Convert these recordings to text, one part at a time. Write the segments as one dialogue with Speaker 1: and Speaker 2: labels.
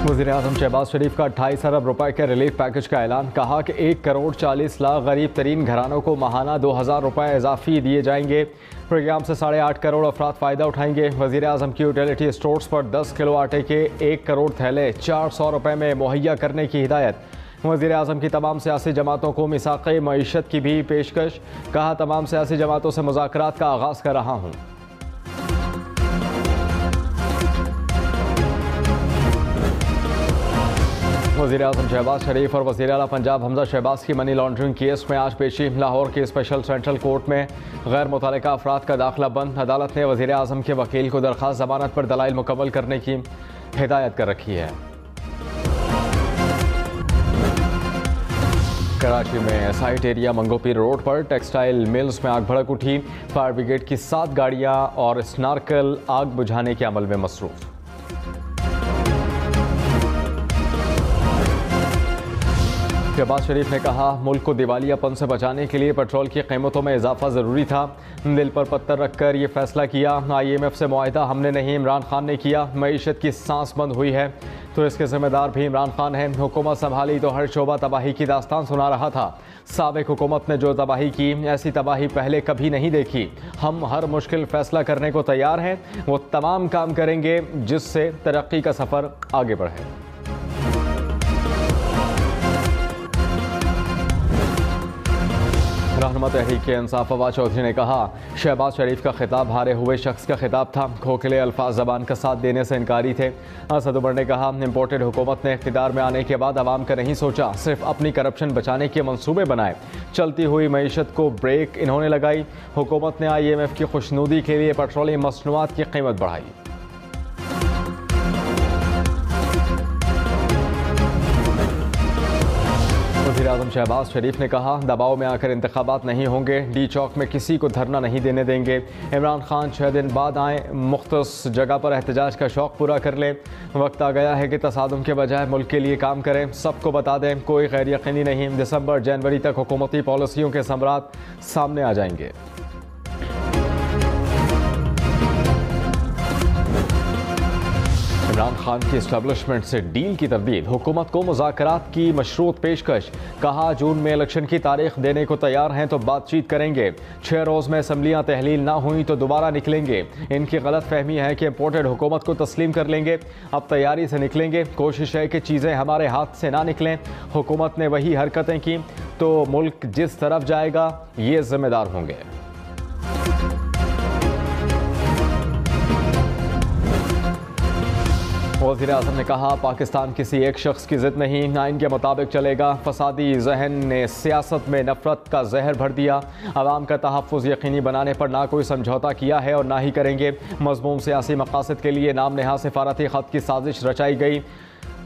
Speaker 1: वज़ीर-ए-आज़म शहबाज शरीफ का 28 अरब रुपए के रिलीफ पैकेज का ऐलान। कहा कि 1 करोड़ 40 लाख गरीब तरीन घरानों को माहाना 2000 रुपए इजाफी दिए जाएंगे। प्रोग्राम से 8.5 करोड़ अफराद फ़ायदा उठाएंगे। वज़ीर-ए-आज़म की यूटिलिटी स्टोर्स पर 10 किलो आटे के 1 करोड़ थैले 400 रुपए में मुहैया करने की हिदायत। वज़ीर-ए-आज़म की तमाम सियासी जमातों को मिसाक़े मईशत की भी पेशकश। कहा तमाम सियासी जमातों से मुज़ाकरात का आगाज़ कर रहा हूँ। वज़ीर-ए-आज़म शहबाज शरीफ और वज़ीर आला पंजाब हमजा शहबाज की मनी लॉन्ड्रिंग केस में आज पेशी। लाहौर की स्पेशल सेंट्रल कोर्ट में गैर मुतल्लिका अफराद का दाखिला बंद। अदालत ने वज़ीर-ए-आज़म के वकील को दरख्वास्त ज़मानत पर दलाइल मुकम्मल करने की हिदायत कर रखी है। कराची में साइट एरिया मंगोपीर रोड पर टेक्सटाइल मिल्स में आग भड़क उठी। फायर ब्रिगेड की 7 गाड़ियां और स्नार्कल आग बुझाने के अमल में मसरूफ। शहबाज शरीफ ने कहा मुल्क को दिवालियापन से बचाने के लिए पेट्रोल की कीमतों में इजाफा ज़रूरी था। दिल पर पत्थर रखकर ये फैसला किया। IMF से मुआहदा हमने नहीं, इमरान खान ने किया। मईशत की सांस बंद हुई है तो इसके ज़िम्मेदार भी इमरान खान है। हुकूमत संभाली तो हर शोबा तबाही की दास्तान सुना रहा था। साबिक हुकूमत ने जो तबाही की, ऐसी तबाही पहले कभी नहीं देखी। हम हर मुश्किल फैसला करने को तैयार हैं। वो तमाम काम करेंगे जिससे तरक्की का सफ़र आगे बढ़े। रहनुमा तहरीक इंसाफ फवाद चौधरी ने कहा शहबाज शरीफ का खिताब हारे हुए शख्स का खिताब था। खोखले अल्फाज ज़बान का साथ देने से इनकारी थे। असद उमर ने कहा इम्पोर्टेड हुकूमत ने इक़्तिदार में आने के बाद आवाम का नहीं सोचा, सिर्फ अपनी करप्शन बचाने के मंसूबे बनाए। चलती हुई मईशत को ब्रेक इन्होंने लगाई। हुकूमत ने IMF की खुशनुदी के लिए पेट्रोलियम मसनूआत की कीमत बढ़ाई। वज़ीर-ए-आज़म शहबाज शरीफ ने कहा दबाव में आकर इंतखाबात नहीं होंगे। डी चौक में किसी को धरना नहीं देने देंगे। इमरान खान 6 दिन बाद आए, मुख्तस जगह पर एहतजाज का शौक़ पूरा कर लें। वक्त आ गया है कि तसादुम के बजाय मुल्क के लिए काम करें। सबको बता दें कोई गैर यकीनी नहीं, दिसंबर जनवरी तक हुकूमती पॉलिसियों के समरात सामने आ जाएंगे। इमरान खान की इस्टेब्लिशमेंट से डील की तरदीद। हुकूमत को मुज़ाकरात की मशरूत पेशकश। कहा जून में इलेक्शन की तारीख देने को तैयार हैं तो बातचीत करेंगे। 6 रोज़ में असम्बलियाँ तहलील ना हुई तो दोबारा निकलेंगे। इनकी गलत फहमी है कि इम्पोर्टेड हुकूमत को तस्लीम कर लेंगे। अब तैयारी से निकलेंगे। कोशिश है कि चीज़ें हमारे हाथ से ना निकलें। हुकूमत ने वही हरकतें की तो मुल्क जिस तरफ जाएगा ये जिम्मेदार होंगे। वज़ीर-ए-आज़म ने कहा पाकिस्तान किसी एक शख्स की ज़िद नहीं, आइन के मुताबिक चलेगा। फसादी जहन ने सियासत में नफरत का जहर भर दिया। आवाम का तहफ़्फ़ुज़ यकीनी बनाने पर ना कोई समझौता किया है और ना ही करेंगे। मज़मूम सियासी मक़ासद के लिए नाम नहा सिफारती ख़त की साजिश रचाई गई।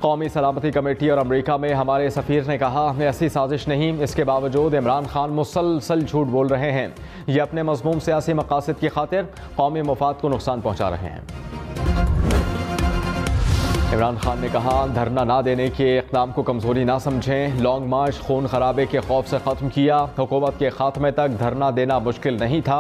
Speaker 1: कौमी सलामती कमेटी और अमरीका में हमारे सफ़ीर ने कहा ऐसी साजिश नहीं। इसके बावजूद इमरान खान मुसलसल झूठ बोल रहे हैं। ये अपने मज़मूम सियासी मक़ासद की खातिर कौमी मफाद को नुकसान पहुँचा रहे हैं। इमरान खान ने कहा धरना ना देने के इक़दाम को कमज़ोरी ना समझें। लॉन्ग मार्च खून खराबे के खौफ से ख़त्म किया। हुकूमत के ख़ात्मे तक धरना देना मुश्किल नहीं था।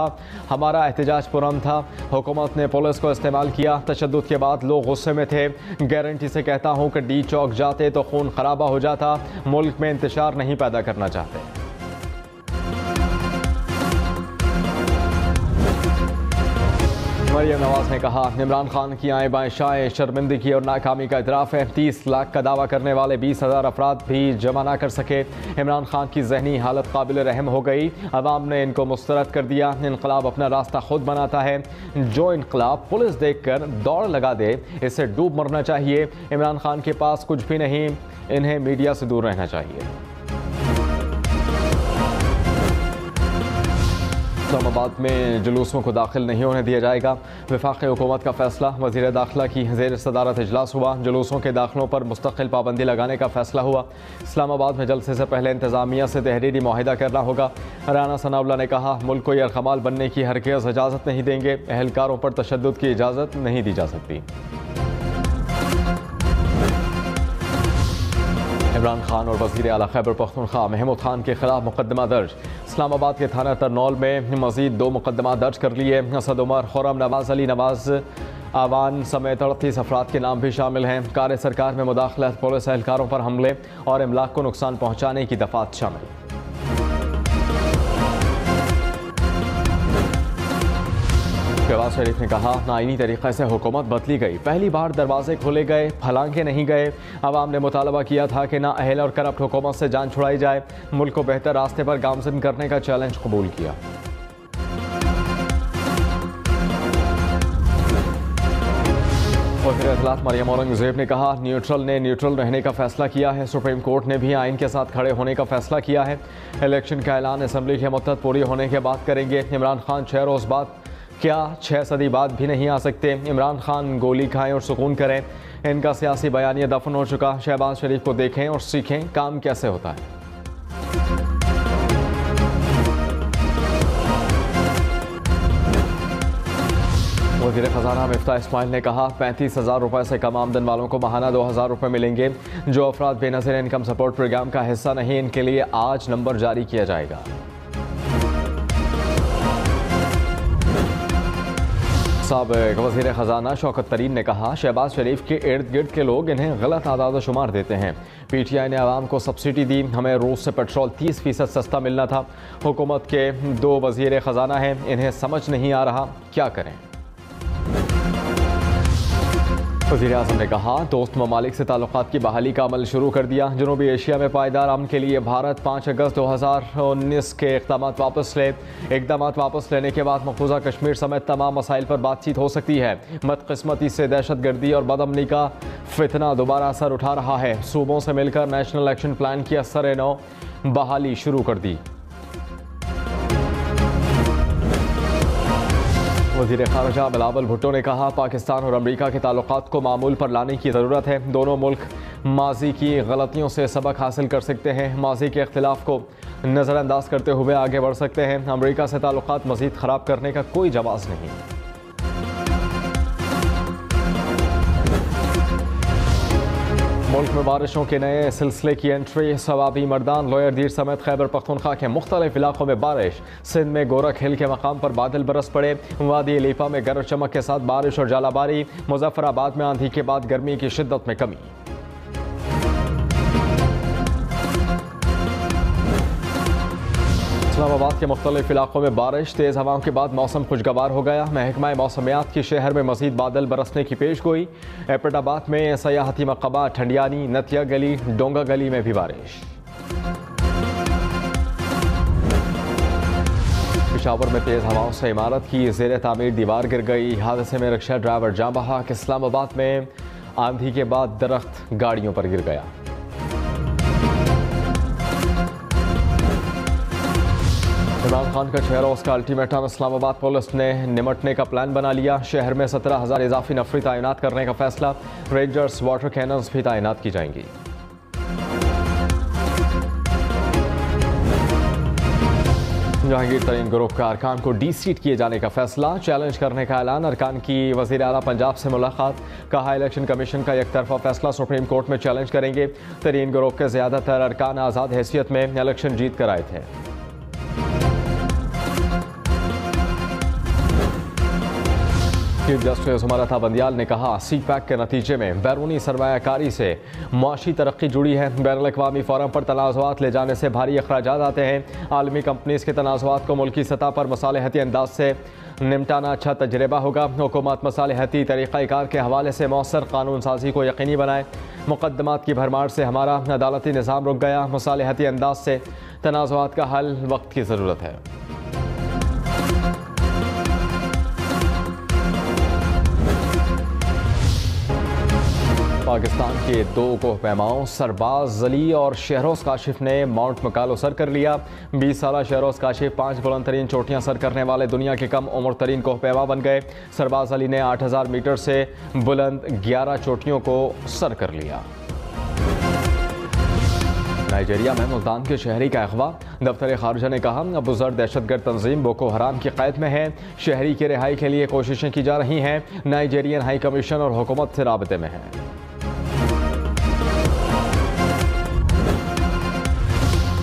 Speaker 1: हमारा एहतजाज पुरअमन था। हुकूमत ने पुलिस को इस्तेमाल किया। तशद्दुद के बाद लोग गुस्से में थे। गारंटी से कहता हूँ कि डी चौक जाते तो खून खराबा हो जाता। मुल्क में इंतशार नहीं पैदा करना चाहते। मरियम नवाज ने कहा इमरान खान की आए बाएं शाएं शर्मिंदगी और नाकामी का इतराफ़ है। 30 लाख का दावा करने वाले 20,000 अफराद भी जमा ना कर सके। इमरान खान की जहनी हालत काबिल रहम हो गई। अवाम ने इनको मुस्तरद कर दिया। इनकलाब अपना रास्ता खुद बनाता है। जो इनकलाब पुलिस देख कर दौड़ लगा दे इससे डूब मरना चाहिए। इमरान खान के पास कुछ भी नहीं, इन्हें मीडिया से दूर रहना चाहिए। इस्लामाबाद में जुलूसों को दाखिल नहीं होने दिया जाएगा। वफाक़ी हुकूमत का फैसला। वज़ीर दाखिला की ज़ेर सदारत इजलास हुआ। जुलूसों के दाखिलों पर मुस्तकिल पाबंदी लगाने का फैसला हुआ। इस्लामाबाद में जलसे से पहले इंतज़ामिया से तहरीरी मुआहिदा करना होगा। राना सनाउल्लाह ने कहा मुल्क को यरगमाल बनने की हरगिज़ इजाज़त नहीं देंगे। अहलकारों पर तशद्दुद की इजाज़त नहीं दी जा सकती। इमरान खान और वज़ीर आला खैबर पख्तूनख्वा महमूद खान के खिलाफ मुकदमा दर्ज। इस्लामाबाद के थाना तरनौल में मज़ीद 2 मुकदमा दर्ज कर लिए। असद उमर, खुर्रम नवाज़, अली नवाज़ आवान समेत 38 अफराद के नाम भी शामिल हैं। कार्य सरकार में मुदाखलत, पुलिस एहलकारों पर हमले और इमलाक को नुकसान पहुँचाने की दफात शामिल। शहबाज शरीफ ने कहा, आईनी तरीक़े से हुकूमत बदली गई, पहली बार दरवाजे खोले गए, फलांगे नहीं गए। आवाम ने मुतालबा किया था कि ना अहल और करप्ट हुकूमत से जान छुड़ाई जाए। मुल्क को बेहतर रास्ते पर गामजन करने का चैलेंज कबूल किया। वज़ीर इत्तलात मरियम औरंगज़ेब ने कहा, न्यूट्रल रहने का फैसला किया है। सुप्रीम कोर्ट ने भी आइन के साथ खड़े होने का फैसला किया है। इलेक्शन का ऐलान असम्बली की मुद्दत पूरी होने के बाद करेंगे। इमरान खान 6 रोज़ बाद क्या 6 सदी बाद भी नहीं आ सकते। इमरान खान गोली खाएं और सुकून करें। इनका सियासी बयानिया दफन हो चुका। शहबाज शरीफ को देखें और सीखें काम कैसे होता है। वज़ीर ख़जाना मिफ्ता इस्माइल ने कहा, 35,000 रुपये से कम आमदन वालों को माहाना 2,000 रुपये मिलेंगे। जो अफराद बेनज़ीर इनकम सपोर्ट प्रोग्राम का हिस्सा नहीं, इनके लिए आज नंबर जारी किया जाएगा। साबिक़ वज़ीर ख़जाना शौकत तरीन ने कहा, शहबाज शरीफ के इर्द गिर्द के लोग इन्हें गलत आदाद शुमार देते हैं। PTI ने आवाम को सब्सिडी दी, हमें रूस से पेट्रोल 30% सस्ता मिलना था। हुकूमत के 2 वज़ीर ख़जाना हैं, इन्हें समझ नहीं आ रहा, क्या करें। वज़ीर आज़म ने कहा, दोस्त ममालिक से ताल्लुकात की बहाली का अमल शुरू कर दिया। जनूबी एशिया में पायदार अमन के लिए भारत 5 अगस्त 2019 के इक़दाम वापस लेने के बाद मकबूजा कश्मीर समेत तमाम मसाइल पर बातचीत हो सकती है। बदकिस्मती से दहशतगर्दी और बदअमनी का फितना दोबारा असर उठा रहा है। सूबों से मिलकर नेशनल एक्शन प्लान की असर-ए-नौ बहाली शुरू कर दी। वज़ीर ख़ारजा बिलावल भुट्टो ने कहा, पाकिस्तान और अमरीका के ताल्लुकात को मामूल पर लाने की ज़रूरत है। दोनों मुल्क माजी की गलतियों से सबक हासिल कर सकते हैं। माजी के इख्तिलाफ को नज़रअंदाज करते हुए आगे बढ़ सकते हैं। अमरीका से ताल्लुकात मज़ीद ख़राब करने का कोई जवाज़ नहीं। मुल्क में बारिशों के नए सिलसिले की एंट्री। सवाबी मर्दान, लोयर दीर समेत खैबर पख्तूनख्वा के मुख्तलिफ इलाकों में बारिश। सिंध में गोरख हिल के मकाम पर बादल बरस पड़े। वादी लीपा में गरज चमक के साथ बारिश और जालाबारी। मुजफ्फराबाद में आंधी के बाद गर्मी की शिद्दत में कमी। इस्लामाबाद के मुख्तलिफ इलाकों में बारिश, तेज़ हवाओं के बाद मौसम खुशगवार हो गया। महकमा मौसमियात की शहर में मज़ीद बादल बरसने की पेश गोई। एपटाबाद में सयाहती मक़ामा ठंडियानी, नतिया गली, डोंगा गली में भी बारिश। पेशावर में तेज़ हवाओं से इमारत की ज़ेर तामीर दीवार गिर गई। हादसे में रिक्शा ड्राइवर जाँ बहक। इस्लामाबाद में आंधी के बाद दरख्त गाड़ियों पर गिर गया। इमरान खान का 6 रोज़ का अल्टीमेटम। इस्लामाबाद पुलिस ने निमटने का प्लान बना लिया। शहर में 17,000 इजाफी नफरी तैनात करने का फैसला। रेंजर्स, वाटर कैनन्स भी तैनात की जाएंगी। जहांगीर तरीन ग्रुप का अरकान को डी-सीट किए जाने का फैसला। चैलेंज करने का ऐलान। अरकान की वज़ीर आला पंजाब से मुलाकात। कहा, इलेक्शन कमीशन का एक तरफा फैसला सुप्रीम कोर्ट में चैलेंज करेंगे। तरीन ग्रुप के ज़्यादातर अरकान आज़ाद हैसियत में इलेक्शन जीत कर आए थे। चीफ जस्टिस उमर अता बंदियाल ने कहा, CPAC के नतीजे में बैरूनी सरमायाकारी से मुआशी तरक्की जुड़ी है। बैनुल-अक़वामी फोरम पर तनाज़ुआत ले जाने से भारी अखराजात आते हैं। आलमी कंपनीज़ के तनाज़ुआत को मुल्की सतह पर मसालेहती अंदाज से निपटाना अच्छा तजर्बा होगा। हुकूमत मसालेहती तरीक़ाकार के हवाले से मौसर कानून साजी को यकीनी बनाए। मुक़द्दमात की भरमार से हमारा अदालती निज़ाम रुक गया। मसालेहती अंदाज से तनाज़ुआत का हल वक्त की ज़रूरत है। पाकिस्तान के 2 कोहपैमाओं सरबाज अली और शहरोज़ काशिफ ने माउंट मकालो सर कर लिया। 20 साला शहरोज़ काशिफ 5 बुलंद तरीन चोटियाँ सर करने वाले दुनिया के कम उम्र तरीन कोहपैमा बन गए। सरबाज अली ने 8000 मीटर से बुलंद 11 चोटियों को सर कर लिया। नाइजीरिया में मुल्तान के शहरी का अगवा। दफ्तर खारजा ने कहा, अबूज़र दहशतगर्द तंजीम बोको हराम की कैद में है। शहरी की रिहाई के लिए कोशिशें की जा रही हैं। नाइजीरियन हाई कमीशन और हुकूमत से राबते में है।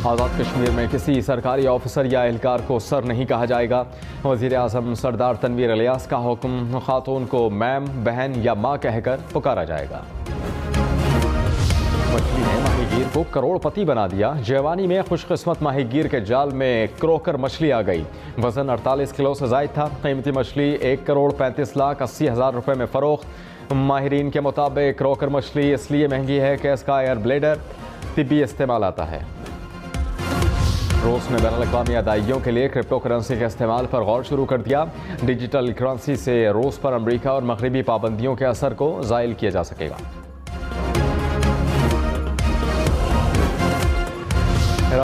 Speaker 1: आज़ाद कश्मीर में किसी सरकारी ऑफिसर या एहलकार को सर नहीं कहा जाएगा। वज़ीर आज़म सरदार तनवीर इलियास का हुक्म, खातून को मैम, बहन या माँ कहकर पुकारा जाएगा। मछली ने माहीगीर को करोड़पति बना दिया। जवानी में खुशकिस्मत माहीगीर के जाल में क्रोकर मछली आ गई। वजन 48 किलो से जायद था। कीमती मछली 1,35,80,000 रुपए में फरोख्त। माहिरीन के मुताबिक क्रोकर मछली इसलिए महंगी है कि इसका एयर ब्लेडर तिब्बी इस्तेमाल आता है। रूस ने बैनुल-अक़वामी अदायगियों के लिए क्रिप्टो करेंसी के इस्तेमाल पर गौर शुरू कर दिया। डिजिटल करेंसी से रूस पर अमरीका और मगरबी पाबंदियों के असर को ज़ाइल किया जा सकेगा।